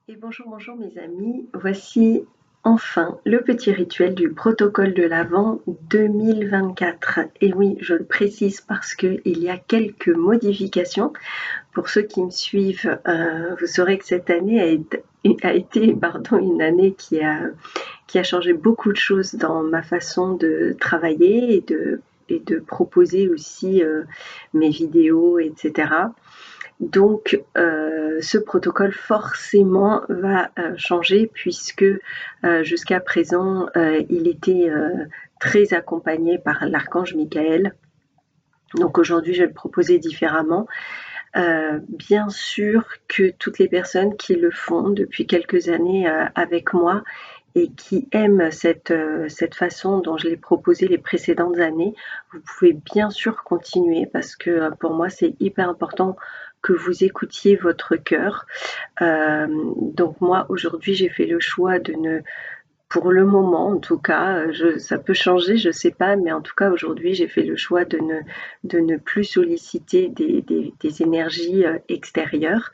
Et bonjour, bonjour mes amis. Voici enfin le petit rituel du protocole de l'Avent 2024. Et oui, je le précise parce qu'il y a quelques modifications. Pour ceux qui me suivent, vous saurez que cette année a été une année qui a changé beaucoup de choses dans ma façon de travailler et de proposer aussi mes vidéos, etc. Donc, ce protocole forcément va changer puisque jusqu'à présent, il était très accompagné par l'archange Michael. Donc aujourd'hui, je vais le proposer différemment. Bien sûr que toutes les personnes qui le font depuis quelques années avec moi et qui aiment cette façon dont je l'ai proposé les précédentes années, vous pouvez bien sûr continuer parce que pour moi c'est hyper important que vous écoutiez votre cœur. Donc moi aujourd'hui j'ai fait le choix de ne pour le moment, en tout cas, ça peut changer, je ne sais pas, mais en tout cas aujourd'hui, j'ai fait le choix de ne plus solliciter des énergies extérieures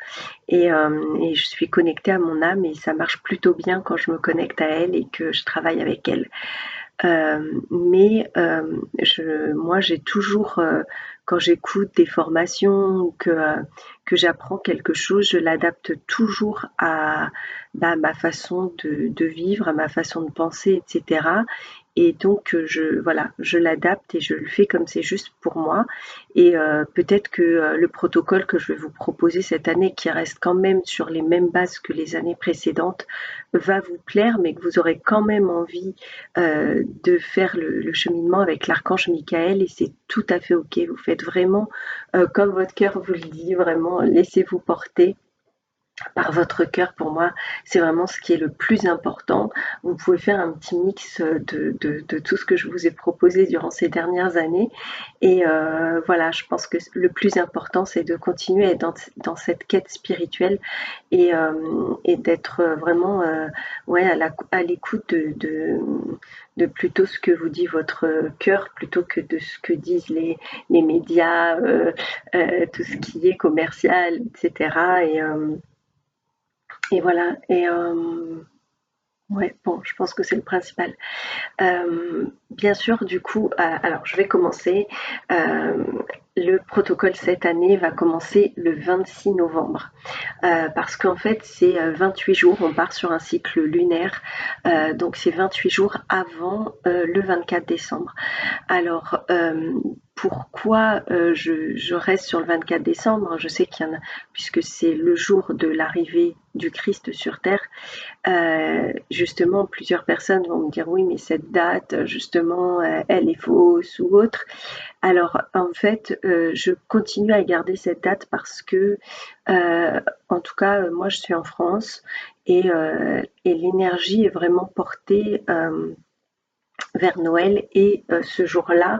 et je suis connectée à mon âme et ça marche plutôt bien quand je me connecte à elle et que je travaille avec elle. Moi, j'ai toujours, quand j'écoute des formations ou que j'apprends quelque chose, je l'adapte toujours à ma façon de vivre, à ma façon de penser, etc. Et donc, voilà, je l'adapte et je le fais comme c'est juste pour moi. Et peut-être que le protocole que je vais vous proposer cette année, qui reste quand même sur les mêmes bases que les années précédentes, va vous plaire, mais que vous aurez quand même envie de faire le cheminement avec l'archange Michael et c'est tout à fait ok. Vous faites vraiment comme votre cœur vous le dit, vraiment laissez-vous porter par votre cœur. Pour moi, c'est vraiment ce qui est le plus important. Vous pouvez faire un petit mix de tout ce que je vous ai proposé durant ces dernières années. Et voilà, je pense que le plus important, c'est de continuer à être dans cette quête spirituelle et d'être vraiment ouais, à l'écoute de plutôt ce que vous dit votre cœur plutôt que de ce que disent les médias, tout ce qui est commercial, etc. Et voilà. Et ouais, bon, je pense que c'est le principal. Bien sûr, du coup, alors je vais commencer. Euh, le protocole cette année va commencer le 26 novembre. Parce qu'en fait, c'est 28 jours, on part sur un cycle lunaire, donc c'est 28 jours avant le 24 décembre. Alors, pourquoi je reste sur le 24 décembre? Je sais qu'il y en a, puisque c'est le jour de l'arrivée du Christ sur Terre. Justement, plusieurs personnes vont me dire oui, mais cette date, justement, elle est fausse ou autre. Alors, en fait, je continue à garder cette date parce que, en tout cas, moi, je suis en France et l'énergie est vraiment portée vers Noël. Et ce jour-là,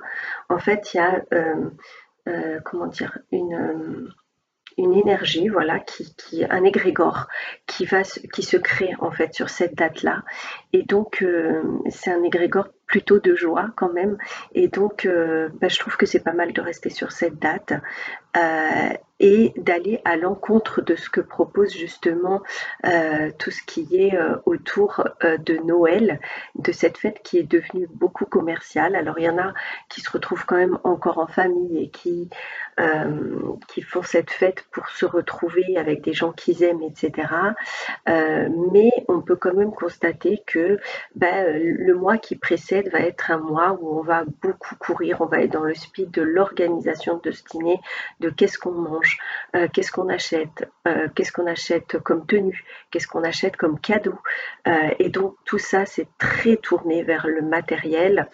en fait, il y a, comment dire, une énergie, voilà, un égrégore qui se crée en fait sur cette date-là. Et donc, c'est un égrégore plutôt de joie quand même. Et donc, je trouve que c'est pas mal de rester sur cette date et d'aller à l'encontre de ce que propose justement tout ce qui est autour de Noël, de cette fête qui est devenue beaucoup commerciale. Alors, il y en a qui se retrouvent quand même encore en famille et qui font cette fête pour se retrouver avec des gens qu'ils aiment, etc. Mais on peut quand même constater que le mois qui précède va être un mois où on va beaucoup courir, on va être dans le speed de l'organisation de ce dîner, de qu'est-ce qu'on mange, qu'est-ce qu'on achète comme tenue, qu'est-ce qu'on achète comme cadeau. Et donc tout ça, c'est très tourné vers le matériel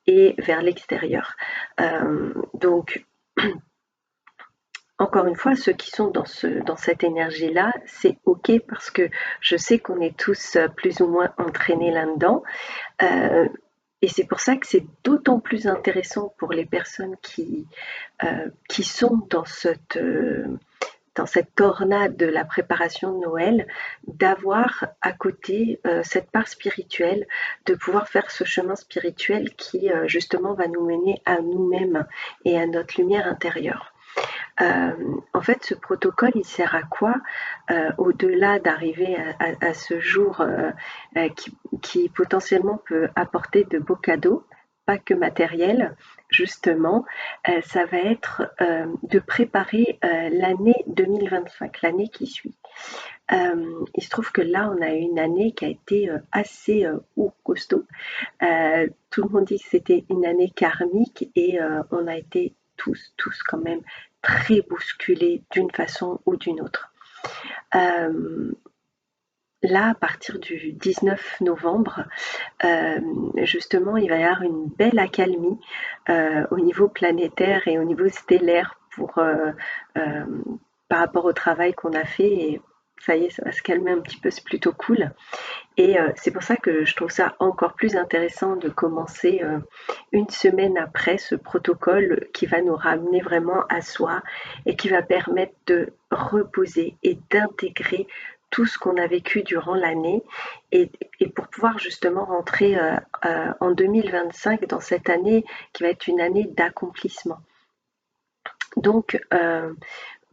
et vers l'extérieur. Donc encore une fois, ceux qui sont dans cette énergie-là, c'est OK parce que je sais qu'on est tous plus ou moins entraînés là-dedans. Euh, et c'est pour ça que c'est d'autant plus intéressant pour les personnes qui sont dans cette tornade de la préparation de Noël, d'avoir à côté cette part spirituelle, de pouvoir faire ce chemin spirituel qui justement va nous mener à nous-mêmes et à notre lumière intérieure. En fait, ce protocole, il sert à quoi? Au-delà d'arriver à ce jour qui potentiellement peut apporter de beaux cadeaux, pas que matériels, justement, ça va être de préparer l'année 2025, l'année qui suit. Il se trouve que là, on a eu une année qui a été assez costaud. Tout le monde dit que c'était une année karmique et on a été tous quand même très bousculés d'une façon ou d'une autre. Euh, Là, à partir du 19 novembre, justement, il va y avoir une belle accalmie au niveau planétaire et au niveau stellaire euh, par rapport au travail qu'on a fait. Et ça y est, ça va se calmer un petit peu, c'est plutôt cool. Et c'est pour ça que je trouve ça encore plus intéressant de commencer une semaine après ce protocole qui va nous ramener vraiment à soi et qui va permettre de reposer et d'intégrer tout ce qu'on a vécu durant l'année et pour pouvoir justement rentrer en 2025 dans cette année qui va être une année d'accomplissement. Donc,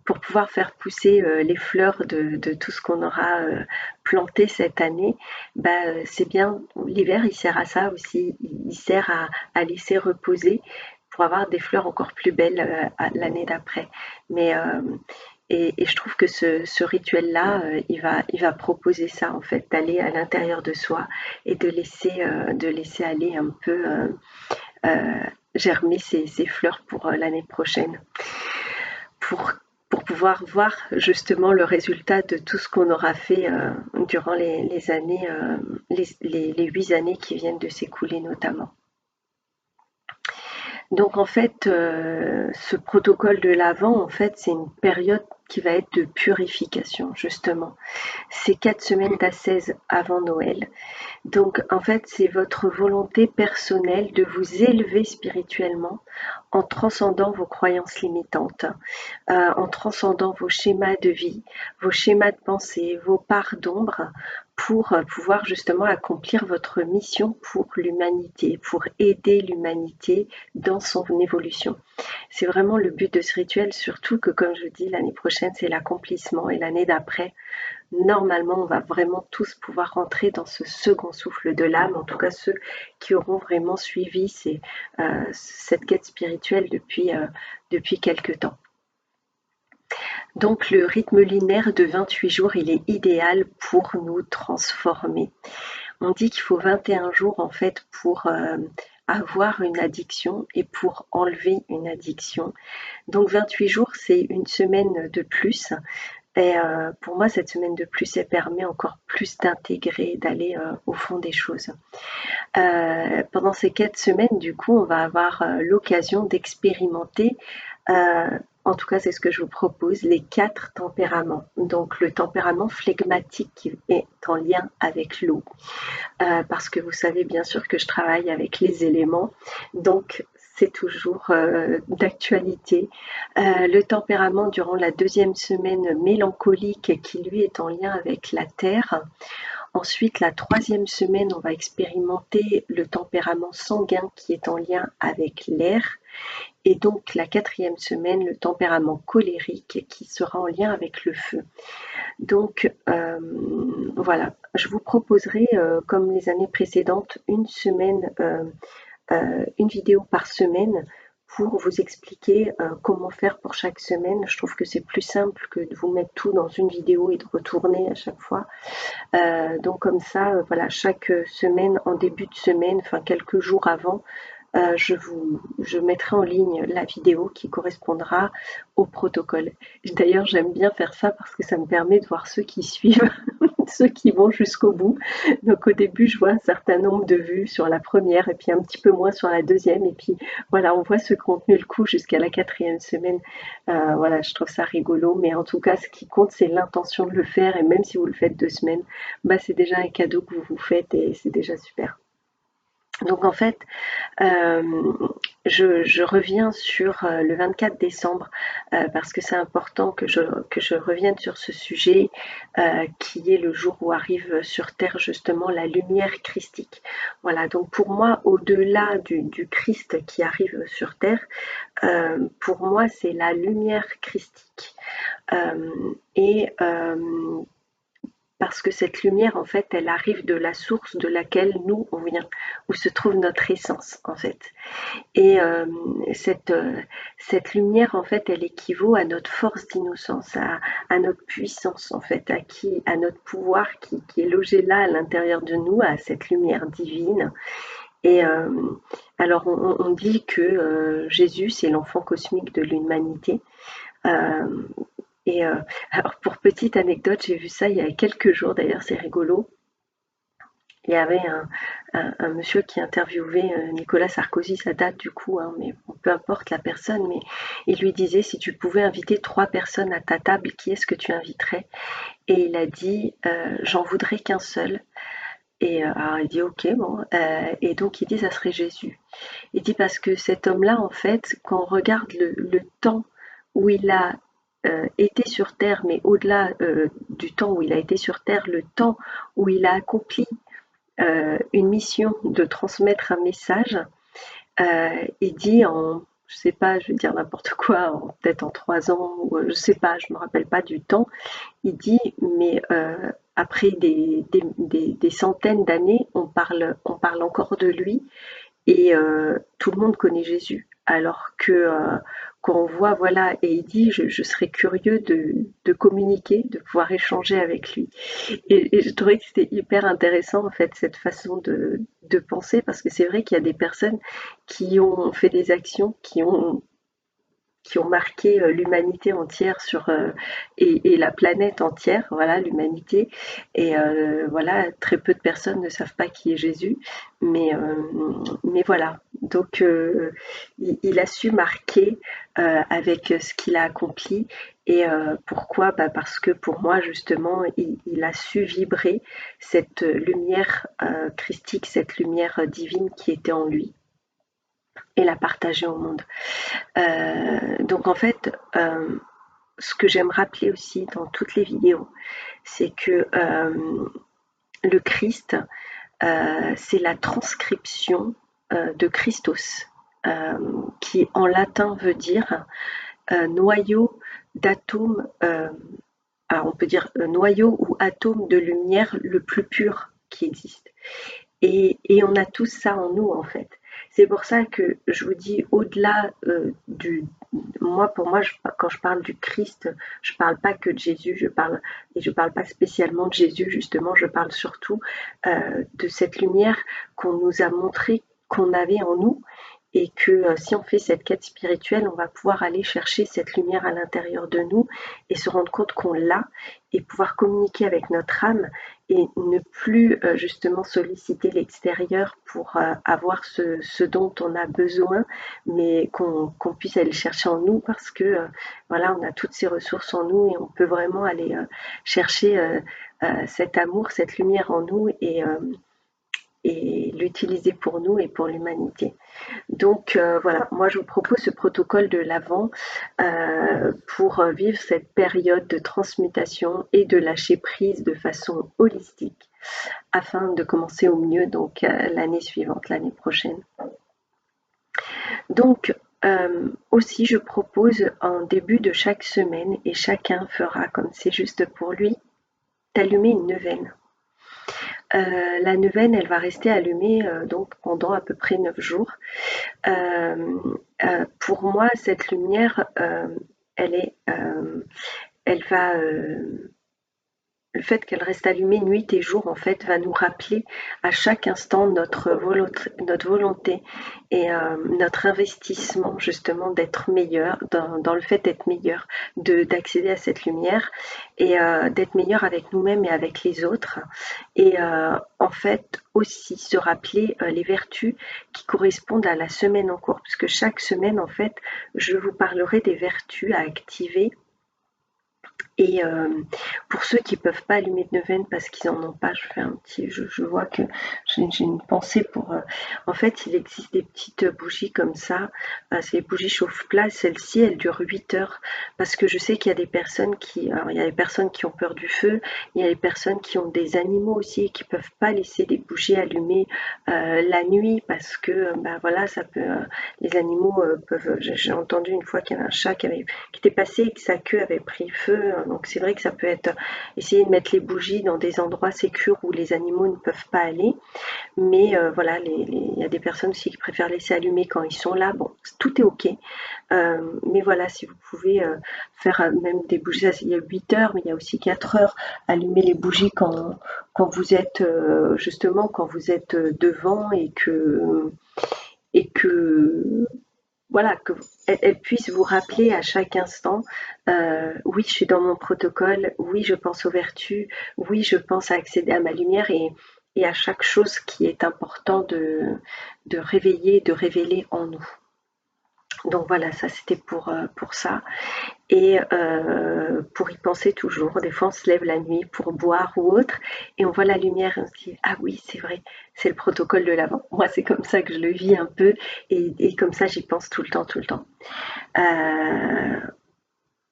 pour pouvoir faire pousser les fleurs de tout ce qu'on aura planté cette année, c'est bien. L'hiver, il sert à ça aussi. Il sert à laisser reposer pour avoir des fleurs encore plus belles l'année d'après. Mais et je trouve que ce rituel-là, il va proposer ça en fait, d'aller à l'intérieur de soi et de laisser aller un peu germer ces fleurs pour l'année prochaine. Pour pour pouvoir voir justement le résultat de tout ce qu'on aura fait durant les années, les 8 années qui viennent de s'écouler notamment. Donc en fait, ce protocole de l'Avent, en fait, c'est une période qui va être de purification, justement. C'est 4 semaines d'ascèse avant Noël. Donc en fait, c'est votre volonté personnelle de vous élever spirituellement en transcendant vos croyances limitantes, en transcendant vos schémas de vie, vos schémas de pensée, vos parts d'ombre pour pouvoir justement accomplir votre mission pour l'humanité, pour aider l'humanité dans son évolution. C'est vraiment le but de ce rituel, surtout que comme je dis, l'année prochaine, c'est l'accomplissement et l'année d'après, normalement, on va vraiment tous pouvoir rentrer dans ce second souffle de l'âme, en tout cas ceux qui auront vraiment suivi cette quête spirituelle depuis quelque temps. Donc le rythme linéaire de 28 jours, il est idéal pour nous transformer. On dit qu'il faut 21 jours en fait pour avoir une addiction et pour enlever une addiction. Donc 28 jours, c'est une semaine de plus. Et pour moi, cette semaine de plus, elle permet encore plus d'intégrer, d'aller au fond des choses. Pendant ces 4 semaines, du coup, on va avoir l'occasion d'expérimenter, en tout cas c'est ce que je vous propose, les 4 tempéraments. Donc le tempérament flegmatique qui est en lien avec l'eau, parce que vous savez bien sûr que je travaille avec les éléments, donc c'est toujours d'actualité. Le tempérament durant la 2e semaine mélancolique qui lui est en lien avec la terre. Ensuite, la 3e semaine, on va expérimenter le tempérament sanguin qui est en lien avec l'air. Et donc la 4e semaine, le tempérament colérique qui sera en lien avec le feu. Donc voilà, je vous proposerai, comme les années précédentes, une vidéo par semaine pour vous expliquer comment faire pour chaque semaine. Je trouve que c'est plus simple que de vous mettre tout dans une vidéo et de retourner à chaque fois. Donc comme ça, voilà, chaque semaine, en début de semaine, enfin quelques jours avant, je mettrai en ligne la vidéo qui correspondra au protocole. D'ailleurs, j'aime bien faire ça parce que ça me permet de voir ceux qui suivent, ceux qui vont jusqu'au bout. Donc au début, je vois un certain nombre de vues sur la première et puis un petit peu moins sur la deuxième. Et puis voilà, on voit ceux qui ont tenu le coup jusqu'à la 4e semaine. Voilà, je trouve ça rigolo. Mais en tout cas, ce qui compte, c'est l'intention de le faire. Et même si vous le faites 2 semaines, c'est déjà un cadeau que vous vous faites et c'est déjà super. Donc en fait, euh, je reviens sur le 24 décembre parce que c'est important que je revienne sur ce sujet qui est le jour où arrive sur Terre justement la lumière christique. Voilà, donc pour moi, au-delà du Christ qui arrive sur Terre, pour moi, c'est la lumière christique. Et parce que cette lumière, en fait, elle arrive de la source de laquelle nous, on vient, où se trouve notre essence, en fait. Et cette, cette lumière, en fait, elle équivaut à notre force d'innocence, à notre puissance, en fait, à notre pouvoir qui est logé là, à l'intérieur de nous, à cette lumière divine. Et alors, on dit que Jésus, c'est l'enfant cosmique de l'humanité. Euh, et alors, pour petite anecdote, j'ai vu ça il y a quelques jours, d'ailleurs, c'est rigolo. Il y avait un monsieur qui interviewait Nicolas Sarkozy, ça date du coup, hein, mais bon, peu importe la personne, mais il lui disait si tu pouvais inviter 3 personnes à ta table, qui est-ce que tu inviterais? Et il a dit j'en voudrais qu'un seul. Et alors il dit ok, bon, et donc il dit ça serait Jésus. Il dit parce que cet homme-là, en fait, quand on regarde le temps où il a été sur Terre, mais au-delà du temps où il a été sur Terre, le temps où il a accompli une mission de transmettre un message. Il dit en, je sais pas, je vais dire n'importe quoi, peut-être en 3 ans, ou je sais pas, je me rappelle pas du temps. Il dit, mais après des centaines d'années, on parle encore de lui et tout le monde connaît Jésus. Alors que quand on voit, voilà, et il dit, je serais curieux de communiquer, de pouvoir échanger avec lui. Et je trouvais que c'était hyper intéressant, en fait, cette façon de penser, parce que c'est vrai qu'il y a des personnes qui ont fait des actions, qui ont marqué l'humanité entière et la planète entière, voilà, l'humanité. Et voilà, très peu de personnes ne savent pas qui est Jésus, mais, euh, mais voilà. Donc, il a su marquer avec ce qu'il a accompli. Et pourquoi? Bah parce que pour moi, justement, il a su vibrer cette lumière christique, cette lumière divine qui était en lui et la partager au monde. Donc en fait, ce que j'aime rappeler aussi dans toutes les vidéos, c'est que le Christ, c'est la transcription de Christos, qui en latin veut dire noyau d'atome, alors on peut dire noyau ou atome de lumière le plus pur qui existe. Et on a tous ça en nous, en fait. C'est pour ça que je vous dis, au-delà moi, pour moi, quand je parle du Christ, je parle pas que de Jésus, et je parle pas spécialement de Jésus, justement, je parle surtout de cette lumière qu'on nous a montré qu'on avait en nous et que si on fait cette quête spirituelle, on va pouvoir aller chercher cette lumière à l'intérieur de nous et se rendre compte qu'on l'a et pouvoir communiquer avec notre âme et ne plus justement solliciter l'extérieur pour avoir ce dont on a besoin, mais qu'on puisse aller chercher en nous parce que voilà, on a toutes ces ressources en nous et on peut vraiment aller chercher cet amour, cette lumière en nous et l'utiliser pour nous et pour l'humanité. Donc voilà, moi je vous propose ce protocole de l'Avent pour vivre cette période de transmutation et de lâcher prise de façon holistique afin de commencer au mieux donc l'année suivante, l'année prochaine. Donc aussi je propose en début de chaque semaine et chacun fera comme c'est juste pour lui d'allumer une neuvaine. La neuvaine, elle va rester allumée donc pendant à peu près 9 jours. Pour moi, cette lumière, elle est, elle va, le fait qu'elle reste allumée nuit et jour, en fait, va nous rappeler à chaque instant notre volonté et notre investissement, justement, d'être meilleur, dans le fait d'être meilleur, d'accéder à cette lumière et d'être meilleur avec nous-mêmes et avec les autres. Et en fait, aussi se rappeler les vertus qui correspondent à la semaine en cours, puisque chaque semaine, en fait, je vous parlerai des vertus à activer Et pour ceux qui peuvent pas allumer de neuvaine parce qu'ils en ont pas, je vois que j'ai une pensée pour. En fait, il existe des petites bougies comme ça. C'est les bougies chauffe-plat. Celle-ci, elle dure 8 heures parce que je sais qu'il y a des personnes alors il y a des personnes qui ont peur du feu. Il y a des personnes qui ont des animaux aussi et qui peuvent pas laisser des bougies allumées la nuit parce que, bah voilà, ça peut. Les animaux peuvent. J'ai entendu une fois qu'il y avait un chat qui était passé et que sa queue avait pris feu. Donc c'est vrai que ça peut être essayer de mettre les bougies dans des endroits sécurs où les animaux ne peuvent pas aller. Mais voilà, il y a des personnes aussi qui préfèrent laisser allumer quand ils sont là. Bon, tout est ok. Mais voilà, si vous pouvez faire même des bougies, il y a 8 heures, mais il y a aussi 4 heures. Allumer les bougies quand vous êtes justement quand vous êtes devant et que voilà, qu'elle puisse vous rappeler à chaque instant, oui, je suis dans mon protocole, oui, je pense aux vertus, oui, je pense à accéder à ma lumière et à chaque chose qui est important de réveiller, de révéler en nous. Donc voilà, ça c'était pour ça. Et pour y penser toujours. Des fois, on se lève la nuit pour boire ou autre, et on voit la lumière et on se dit, ah oui, c'est vrai, c'est le protocole de l'avant. Moi, c'est comme ça que je le vis un peu, et comme ça, j'y pense tout le temps, tout le temps. Euh,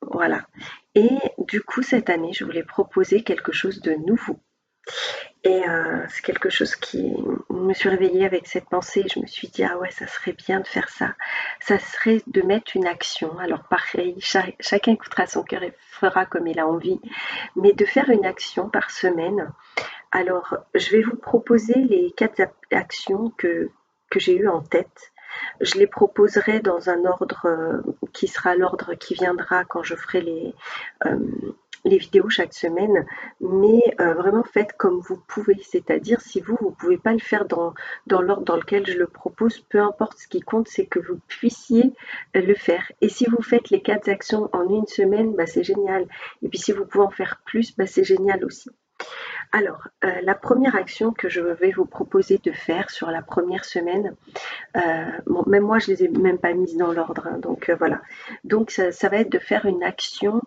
voilà. Et du coup, cette année, je voulais proposer quelque chose de nouveau. Et c'est quelque chose qui me suis réveillée avec cette pensée. Je me suis dit, ah ouais, ça serait bien de faire ça. Ça serait de mettre une action. Alors pareil, chacun écoutera son cœur et fera comme il a envie. Mais de faire une action par semaine. Alors, je vais vous proposer les 4 actions que j'ai eues en tête. Je les proposerai dans un ordre qui sera l'ordre qui viendra quand je ferai euh, les vidéos chaque semaine, mais vraiment faites comme vous pouvez, c'est-à-dire si vous ne pouvez pas le faire dans l'ordre dans lequel je le propose, peu importe, ce qui compte, c'est que vous puissiez le faire. Et si vous faites les 4 actions en une semaine, bah, c'est génial. Et puis si vous pouvez en faire plus, bah, c'est génial aussi. Alors, la première action que je vais vous proposer de faire sur la première semaine, bon, même moi, je les ai même pas mises dans l'ordre, hein, donc voilà. Donc ça va être de faire une action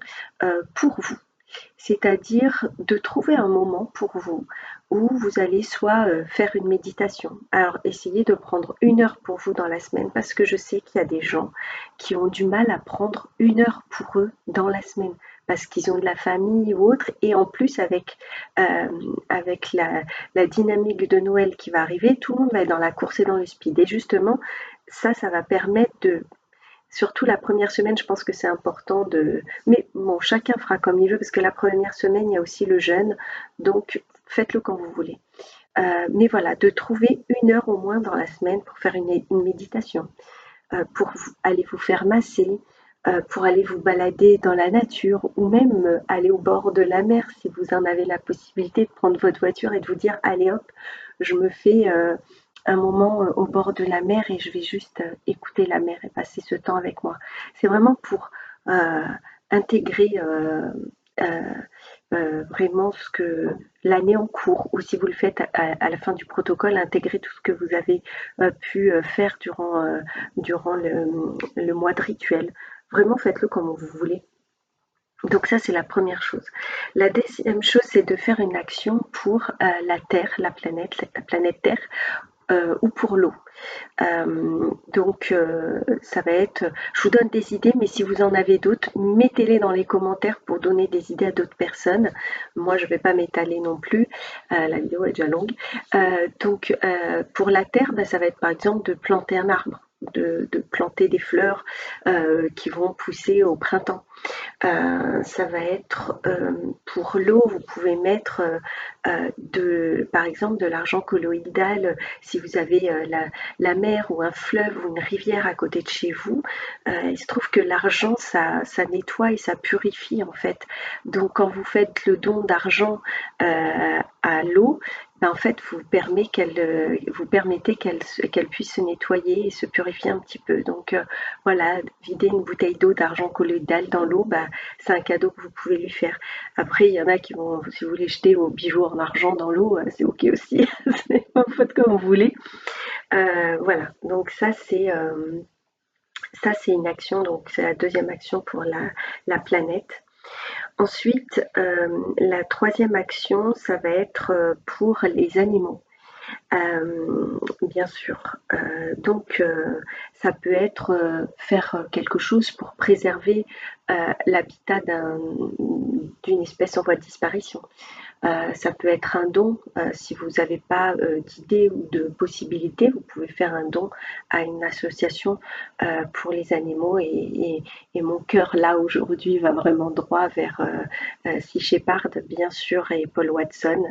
pour vous, c'est-à-dire de trouver un moment pour vous où vous allez soit faire une méditation. Alors essayez de prendre 1 heure pour vous dans la semaine parce que je sais qu'il y a des gens qui ont du mal à prendre 1 heure pour eux dans la semaine parce qu'ils ont de la famille ou autre et en plus avec la dynamique de Noël qui va arriver, tout le monde va être dans la course et dans le speed et justement ça va permettre de surtout la première semaine, je pense que c'est important de. Mais bon, chacun fera comme il veut, parce que la première semaine, il y a aussi le jeûne, donc faites-le quand vous voulez. Mais voilà, de trouver 1 heure au moins dans la semaine pour faire une méditation, pour aller vous faire masser, pour aller vous balader dans la nature, ou même aller au bord de la mer si vous en avez la possibilité de prendre votre voiture et de vous dire, allez hop, je me fais un moment au bord de la mer et je vais juste écouter la mer et passer ce temps avec moi. C'est vraiment pour intégrer vraiment ce que l'année en cours, ou si vous le faites à la fin du protocole, intégrer tout ce que vous avez pu faire durant le mois de rituel. Vraiment, faites-le comme vous voulez. Donc ça, c'est la première chose. La deuxième chose, c'est de faire une action pour la Terre, la planète Terre, ou pour l'eau. Donc ça va être, je vous donne des idées, mais si vous en avez d'autres, mettez-les dans les commentaires pour donner des idées à d'autres personnes. Moi, je ne vais pas m'étaler non plus, la vidéo est déjà longue. Donc pour la terre, bah, ça va être par exemple de planter un arbre, de planter des fleurs qui vont pousser au printemps. Ça va être pour l'eau, vous pouvez mettre par exemple de l'argent colloïdal si vous avez la mer ou un fleuve ou une rivière à côté de chez vous. Il se trouve que l'argent, ça nettoie et ça purifie en fait. Donc quand vous faites le don d'argent à l'eau, ben, en fait, vous permettez qu'elle puisse se nettoyer et se purifier un petit peu. Donc voilà, vider une bouteille d'eau d'argent colloïdal dans l'eau, bah, c'est un cadeau que vous pouvez lui faire. Après, il y en a qui vont, si vous voulez jeter vos bijoux en argent dans l'eau, c'est ok aussi. C'est pas faute comme vous voulez. Voilà, donc ça c'est une action, donc c'est la deuxième action pour la planète. Ensuite, la troisième action, ça va être pour les animaux. Bien sûr. Ça peut être faire quelque chose pour préserver l'habitat d'une espèce en voie de disparition. Ça peut être un don. Si vous n'avez pas d'idée ou de possibilité, vous pouvez faire un don à une association pour les animaux. Et mon cœur, là, aujourd'hui, va vraiment droit vers Sea Shepherd, bien sûr, et Paul Watson.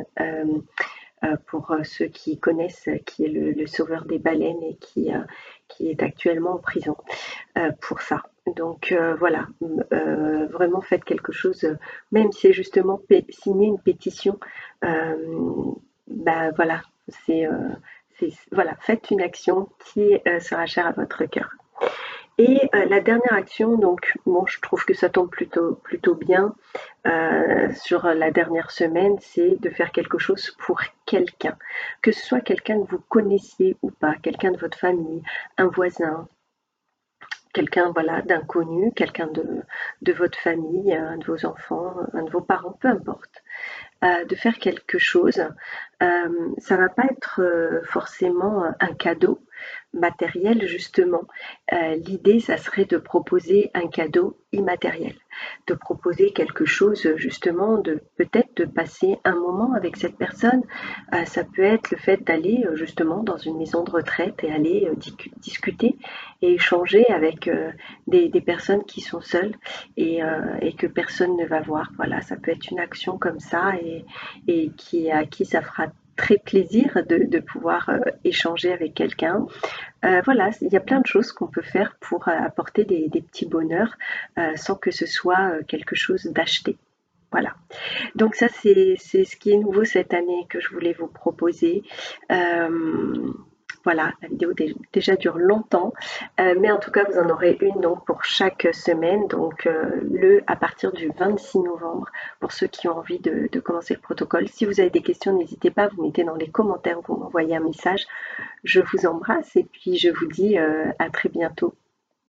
Pour ceux qui connaissent, qui est le sauveur des baleines et qui est actuellement en prison pour ça. Donc voilà, vraiment faites quelque chose, même si c'est justement signer une pétition, euh, bah voilà, voilà, faites une action qui sera chère à votre cœur. Et la dernière action, donc bon, je trouve que ça tombe plutôt bien sur la dernière semaine, c'est de faire quelque chose pour quelqu'un, que ce soit quelqu'un que vous connaissiez ou pas, quelqu'un de votre famille, un voisin, quelqu'un voilà d'inconnu, quelqu'un de votre famille, un de vos enfants, un de vos parents, peu importe, de faire quelque chose. Ça va pas être forcément un cadeau matériel justement. L'idée, ça serait de proposer un cadeau immatériel, de proposer quelque chose justement, de peut-être de passer un moment avec cette personne. Ça peut être le fait d'aller justement dans une maison de retraite et aller discuter et échanger avec des personnes qui sont seules et que personne ne va voir. Voilà, ça peut être une action comme ça et à qui ça fera très plaisir de pouvoir échanger avec quelqu'un. Voilà, il y a plein de choses qu'on peut faire pour apporter des petits bonheurs sans que ce soit quelque chose d'acheté. Voilà. Donc ça, c'est ce qui est nouveau cette année que je voulais vous proposer. Euh, voilà, la vidéo déjà dure longtemps, mais en tout cas, vous en aurez une donc pour chaque semaine, donc à partir du 26 novembre, pour ceux qui ont envie de commencer le protocole. Si vous avez des questions, n'hésitez pas, vous mettez dans les commentaires, vous m'envoyez un message. Je vous embrasse et puis je vous dis à très bientôt.